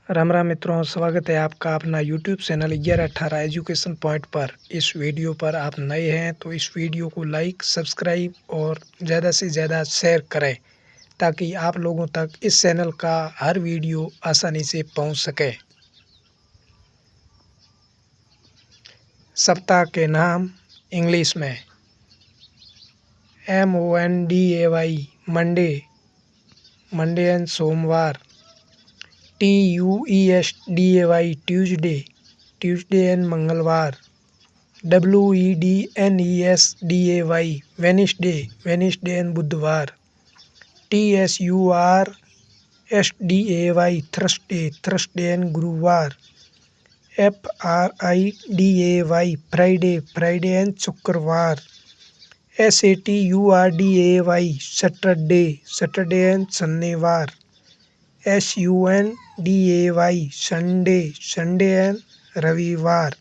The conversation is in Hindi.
राम राम मित्रों, स्वागत है आपका अपना यूट्यूब चैनल 1118 एजुकेशन पॉइंट पर। इस वीडियो पर आप नए हैं तो इस वीडियो को लाइक, सब्सक्राइब और ज़्यादा से ज़्यादा शेयर करें ताकि आप लोगों तक इस चैनल का हर वीडियो आसानी से पहुंच सके। सप्ताह के नाम इंग्लिश में MONDAY मंडे, मंडे एंड सोमवार। TUESDAY ट्यूसडे, ट्यूसडे एंड मंगलवार। WEDNESDAY वेनिसडे, वेनिसडे एंड बुधवार। THURSDAY थर्सडे, थर्सडे एंड गुरुवार। FRIDAY फ्राइडे, फ्राइडे एंड शुक्रवार। SATURDAY सैटरडे, सैटरडे एंड शनिवार। SUNDAY संडे, संडे एंड रविवार।